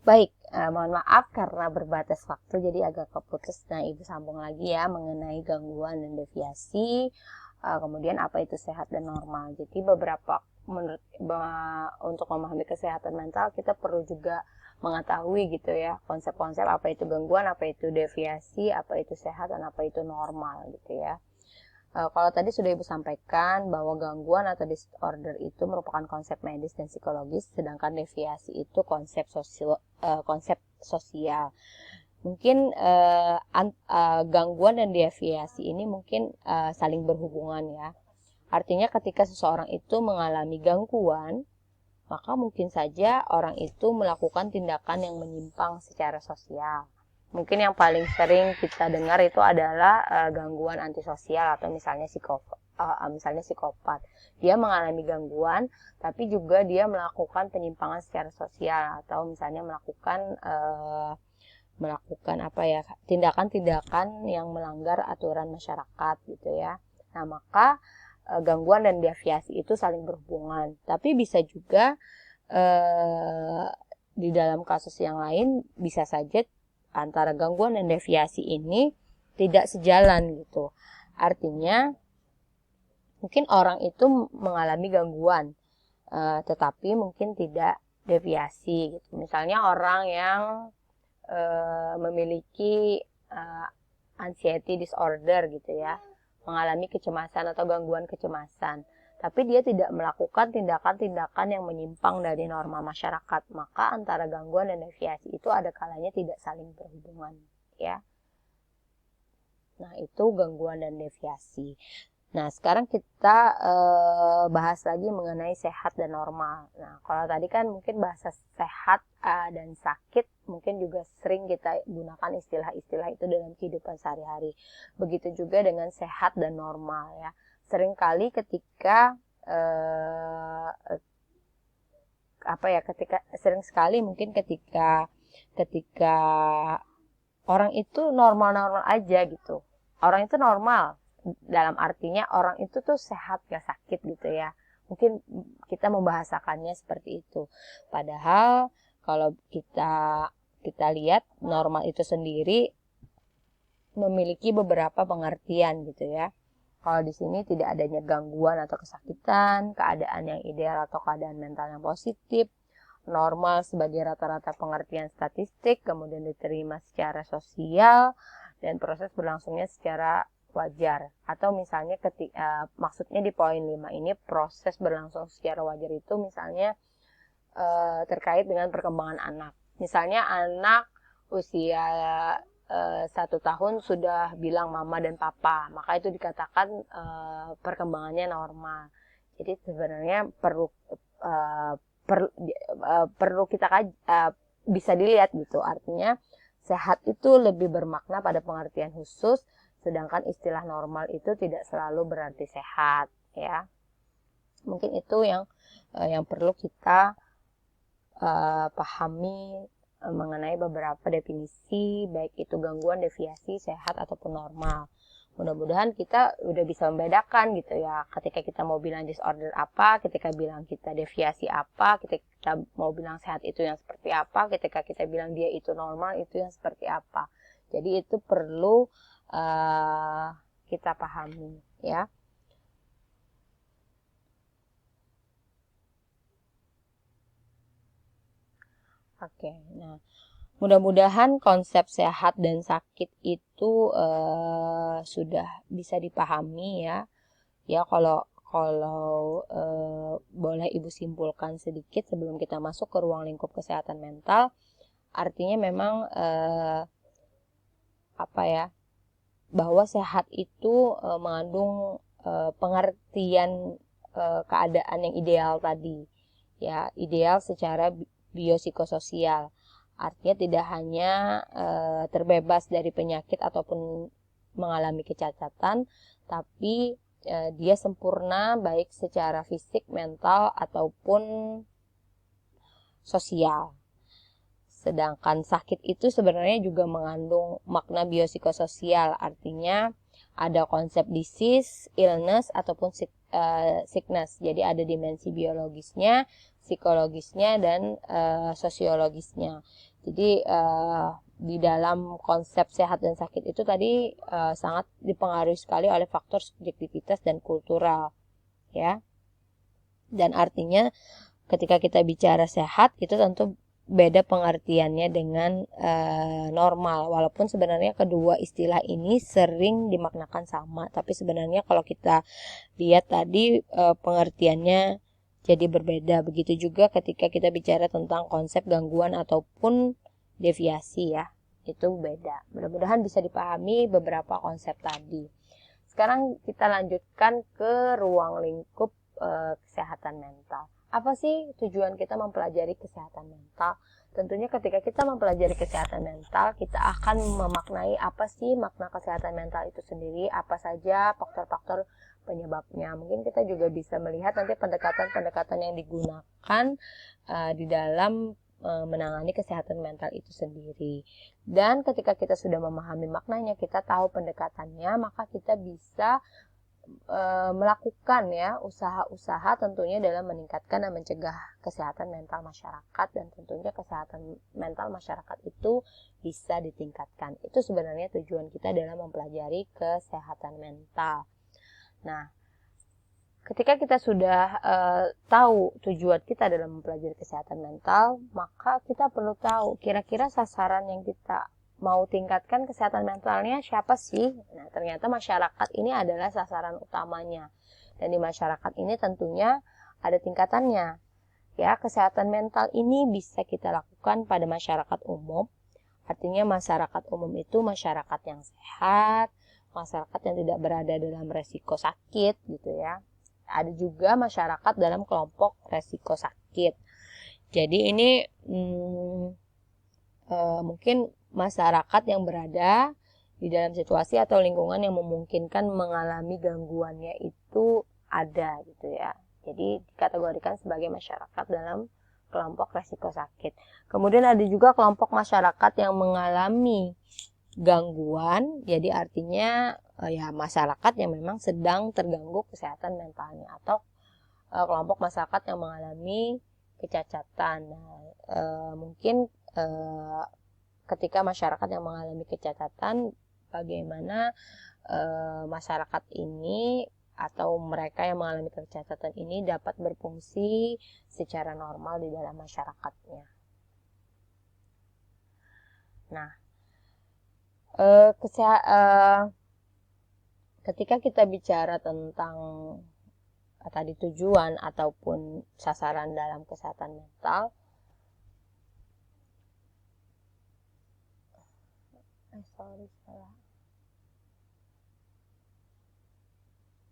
Baik, mohon maaf karena berbatas waktu jadi agak keputus. Nah, Ibu sambung lagi ya mengenai gangguan dan deviasi. Kemudian apa itu sehat dan normal. Jadi untuk memahami kesehatan mental kita perlu juga mengetahui gitu ya konsep-konsep apa itu gangguan, apa itu deviasi, apa itu sehat dan apa itu normal gitu ya. Kalau tadi sudah Ibu sampaikan bahwa gangguan atau disorder itu merupakan konsep medis dan psikologis, sedangkan deviasi itu konsep sosial. Mungkin gangguan dan deviasi ini mungkin saling berhubungan ya. Artinya ketika seseorang itu mengalami gangguan, maka mungkin saja orang itu melakukan tindakan yang menyimpang secara sosial. Mungkin yang paling sering kita dengar itu adalah gangguan antisosial atau misalnya psikopat. Dia mengalami gangguan, tapi juga dia melakukan penyimpangan secara sosial atau misalnya melakukan apa ya tindakan-tindakan yang melanggar aturan masyarakat gitu ya. Nah, maka gangguan dan deviasi itu saling berhubungan. Tapi bisa juga di dalam kasus yang lain bisa saja antara gangguan dan deviasi ini tidak sejalan gitu. Artinya mungkin orang itu mengalami gangguan tetapi mungkin tidak deviasi gitu. Misalnya orang yang memiliki anxiety disorder gitu ya, mengalami kecemasan atau gangguan kecemasan, tapi dia tidak melakukan tindakan-tindakan yang menyimpang dari norma masyarakat, maka antara gangguan dan deviasi itu ada kalanya tidak saling berhubungan ya. Nah, itu gangguan dan deviasi. Nah, sekarang kita bahas lagi mengenai sehat dan normal. Nah, kalau tadi kan mungkin bahasa sehat dan sakit mungkin juga sering kita gunakan istilah-istilah itu dalam kehidupan sehari-hari. Begitu juga dengan sehat dan normal ya. Seringkali sering sekali mungkin ketika orang itu normal-normal aja gitu. Orang itu normal dalam artinya orang itu tuh sehat gak sakit gitu ya. Mungkin kita membahasakannya seperti itu. Padahal kalau kita lihat normal itu sendiri memiliki beberapa pengertian gitu ya. Kalau di sini tidak adanya gangguan atau kesakitan, keadaan yang ideal atau keadaan mental yang positif, normal sebagai rata-rata pengertian statistik, kemudian diterima secara sosial, dan proses berlangsungnya secara wajar. Atau misalnya maksudnya di poin 5 ini proses berlangsung secara wajar itu misalnya terkait dengan perkembangan anak. Misalnya anak usia 1 tahun sudah bilang mama dan papa, maka itu dikatakan perkembangannya normal. Jadi sebenarnya perlu kita bisa dilihat gitu. Artinya sehat itu lebih bermakna pada pengertian khusus, sedangkan istilah normal itu tidak selalu berarti sehat ya. Mungkin itu yang perlu kita pahami mengenai beberapa definisi, baik itu gangguan, deviasi, sehat ataupun normal. Mudah-mudahan kita udah bisa membedakan gitu ya. Ketika kita mau bilang disorder apa, ketika bilang kita deviasi apa, ketika kita mau bilang sehat itu yang seperti apa, ketika kita bilang dia itu normal itu yang seperti apa. Jadi itu perlu kita pahami ya. Oke, nah mudah-mudahan konsep sehat dan sakit itu sudah bisa dipahami ya. Ya kalau boleh Ibu simpulkan sedikit sebelum kita masuk ke ruang lingkup kesehatan mental, artinya memang bahwa sehat itu mengandung pengertian keadaan yang ideal tadi. Ya, ideal secara biopsikososial. Artinya tidak hanya terbebas dari penyakit ataupun mengalami kecacatan, tapi dia sempurna baik secara fisik, mental ataupun sosial. Sedangkan sakit itu sebenarnya juga mengandung makna biopsikososial, artinya ada konsep disease, illness ataupun sickness. Jadi ada dimensi biologisnya, psikologisnya dan sosiologisnya. Jadi di dalam konsep sehat dan sakit itu tadi sangat dipengaruhi sekali oleh faktor subjektivitas dan kultural, ya. Dan artinya ketika kita bicara sehat itu tentu beda pengertiannya dengan normal, walaupun sebenarnya kedua istilah ini sering dimaknakan sama, tapi sebenarnya kalau kita lihat tadi pengertiannya jadi berbeda. Begitu juga ketika kita bicara tentang konsep gangguan ataupun deviasi, ya, itu beda. Mudah-mudahan bisa dipahami beberapa konsep tadi. Sekarang kita lanjutkan ke ruang lingkup kesehatan mental. Apa sih tujuan kita mempelajari kesehatan mental? Tentunya ketika kita mempelajari kesehatan mental, kita akan memaknai apa sih makna kesehatan mental itu sendiri, apa saja faktor-faktor penyebabnya. Mungkin kita juga bisa melihat nanti pendekatan-pendekatan yang digunakan di dalam menangani kesehatan mental itu sendiri. Dan ketika kita sudah memahami maknanya, kita tahu pendekatannya, maka kita bisa melakukan, ya, usaha-usaha tentunya dalam meningkatkan dan mencegah kesehatan mental masyarakat, dan tentunya kesehatan mental masyarakat itu bisa ditingkatkan. Itu sebenarnya tujuan kita dalam mempelajari kesehatan mental. Nah, ketika kita sudah tahu tujuan kita dalam mempelajari kesehatan mental, maka kita perlu tahu kira-kira sasaran yang kita mau tingkatkan kesehatan mentalnya siapa sih? Nah, ternyata masyarakat ini adalah sasaran utamanya. Dan di masyarakat ini tentunya ada tingkatannya. Ya, kesehatan mental ini bisa kita lakukan pada masyarakat umum. Artinya masyarakat umum itu masyarakat yang sehat, masyarakat yang tidak berada dalam resiko sakit, gitu ya. Ada juga masyarakat dalam kelompok resiko sakit. Jadi ini mungkin masyarakat yang berada di dalam situasi atau lingkungan yang memungkinkan mengalami gangguannya itu ada, gitu ya. Jadi dikategorikan sebagai masyarakat dalam kelompok resiko sakit. Kemudian ada juga kelompok masyarakat yang mengalami gangguan, jadi artinya ya masyarakat yang memang sedang terganggu kesehatan mentalnya, atau kelompok masyarakat yang mengalami kecacatan. Nah, mungkin ketika masyarakat yang mengalami kecacatan, bagaimana masyarakat ini atau mereka yang mengalami kecacatan ini dapat berfungsi secara normal di dalam masyarakatnya. Nah, ketika kita bicara tentang tadi tujuan ataupun sasaran dalam kesehatan mental,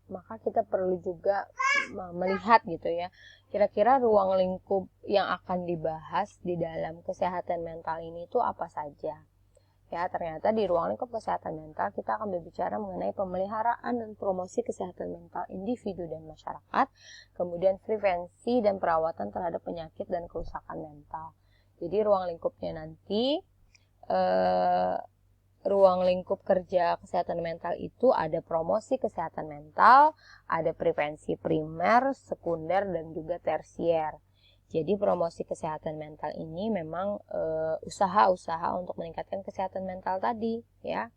maka kita perlu juga melihat, gitu ya, kira-kira ruang lingkup yang akan dibahas di dalam kesehatan mental ini itu apa saja. Ya, ternyata di ruang lingkup kesehatan mental kita akan berbicara mengenai pemeliharaan dan promosi kesehatan mental individu dan masyarakat, kemudian prevensi dan perawatan terhadap penyakit dan kerusakan mental. Jadi ruang lingkupnya nanti ruang lingkup kerja kesehatan mental itu ada promosi kesehatan mental, ada prevensi primer, sekunder, dan juga tersier. Jadi promosi kesehatan mental ini memang usaha-usaha untuk meningkatkan kesehatan mental tadi, ya.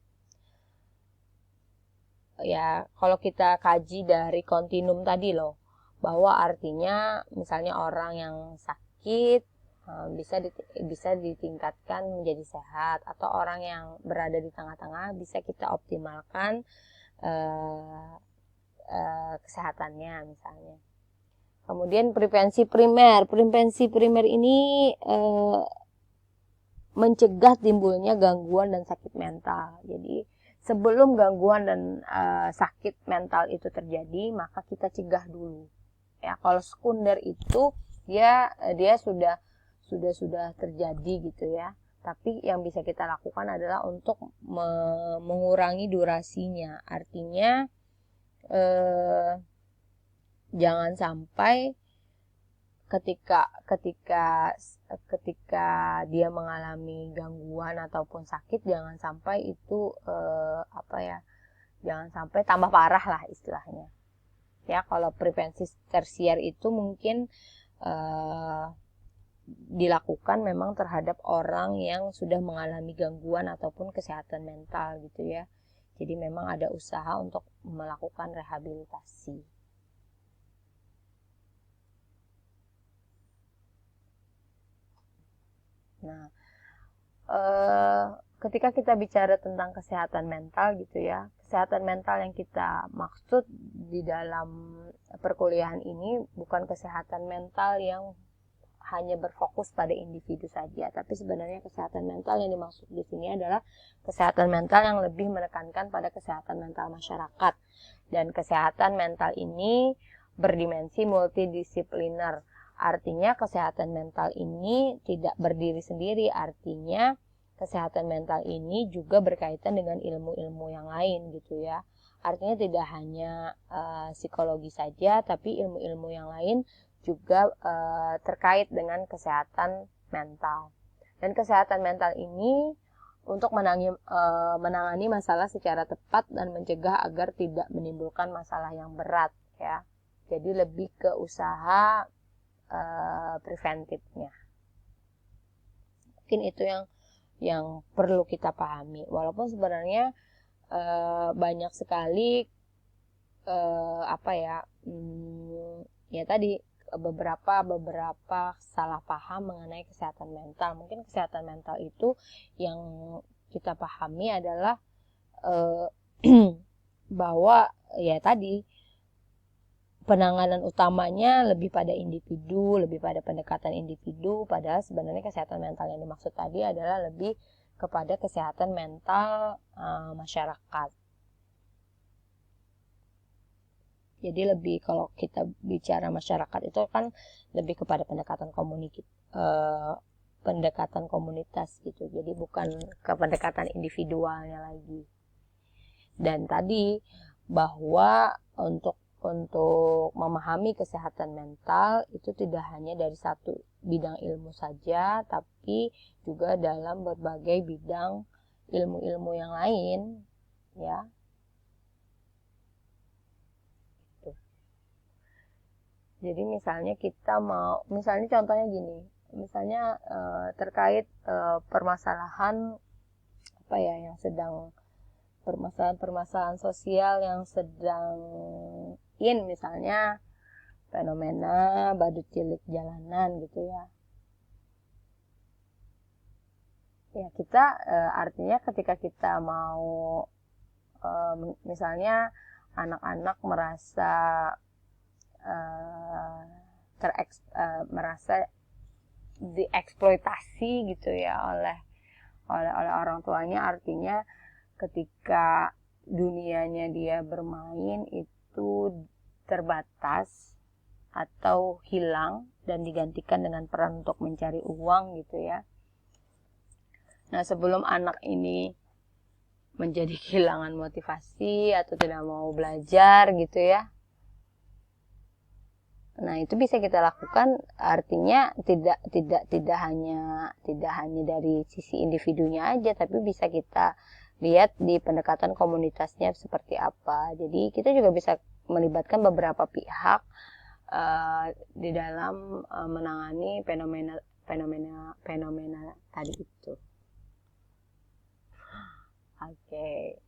Ya, kalau kita kaji dari kontinum tadi loh, bahwa artinya misalnya orang yang sakit bisa ditingkatkan menjadi sehat, atau orang yang berada di tengah-tengah bisa kita optimalkan kesehatannya misalnya. Kemudian prevensi primer ini mencegah timbulnya gangguan dan sakit mental. Jadi sebelum gangguan dan sakit mental itu terjadi, maka kita cegah dulu. Ya, kalau sekunder itu dia sudah terjadi, gitu ya. Tapi yang bisa kita lakukan adalah untuk mengurangi durasinya. Artinya jangan sampai ketika dia mengalami gangguan ataupun sakit, jangan sampai itu jangan sampai tambah parah lah istilahnya. Ya, kalau prevensi tersier itu mungkin dilakukan memang terhadap orang yang sudah mengalami gangguan ataupun kesehatan mental gitu ya. Jadi memang ada usaha untuk melakukan rehabilitasi. Nah, ketika kita bicara tentang kesehatan mental gitu ya, kesehatan mental yang kita maksud di dalam perkuliahan ini bukan kesehatan mental yang hanya berfokus pada individu saja, tapi sebenarnya kesehatan mental yang dimaksud di sini adalah kesehatan mental yang lebih menekankan pada kesehatan mental masyarakat. Dan kesehatan mental ini berdimensi multidisipliner. Artinya kesehatan mental ini tidak berdiri sendiri, artinya kesehatan mental ini juga berkaitan dengan ilmu-ilmu yang lain gitu ya. Artinya tidak hanya psikologi saja, tapi ilmu-ilmu yang lain juga terkait dengan kesehatan mental. Dan kesehatan mental ini untuk menangani masalah secara tepat dan mencegah agar tidak menimbulkan masalah yang berat ya. Jadi lebih ke usaha preventifnya. Mungkin itu yang perlu kita pahami. Walaupun sebenarnya banyak sekali ya tadi beberapa salah paham mengenai kesehatan mental. Mungkin kesehatan mental itu yang kita pahami adalah bahwa ya tadi penanganan utamanya lebih pada individu, lebih pada pendekatan individu, padahal sebenarnya kesehatan mental yang dimaksud tadi adalah lebih kepada kesehatan mental masyarakat. Jadi lebih kalau kita bicara masyarakat itu kan lebih kepada pendekatan komunitas gitu. Jadi bukan ke pendekatan individualnya lagi. Dan tadi bahwa untuk memahami kesehatan mental itu tidak hanya dari satu bidang ilmu saja, tapi juga dalam berbagai bidang ilmu-ilmu yang lain ya. Jadi misalnya contohnya gini, misalnya terkait permasalahan yang sedang permasalahan sosial yang sedang misalnya fenomena badut cilik jalanan gitu ya. Ya kita artinya ketika kita mau misalnya anak-anak merasa merasa dieksploitasi gitu ya oleh orang tuanya, artinya ketika dunianya dia bermain itu terbatas atau hilang dan digantikan dengan peran untuk mencari uang gitu ya. Nah, sebelum anak ini menjadi kehilangan motivasi atau tidak mau belajar gitu ya. Nah, itu bisa kita lakukan, artinya tidak hanya dari sisi individunya aja, tapi bisa kita lihat di pendekatan komunitasnya seperti apa. Jadi kita juga bisa melibatkan beberapa pihak di dalam menangani fenomena tadi itu. Oke.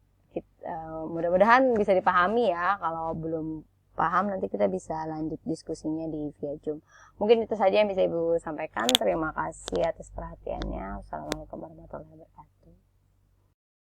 Mudah-mudahan bisa dipahami ya. Kalau belum paham nanti kita bisa lanjut diskusinya di via Zoom. Mungkin itu saja yang bisa Ibu sampaikan. Terima kasih atas perhatiannya. Wassalamualaikum warahmatullahi wabarakatuh.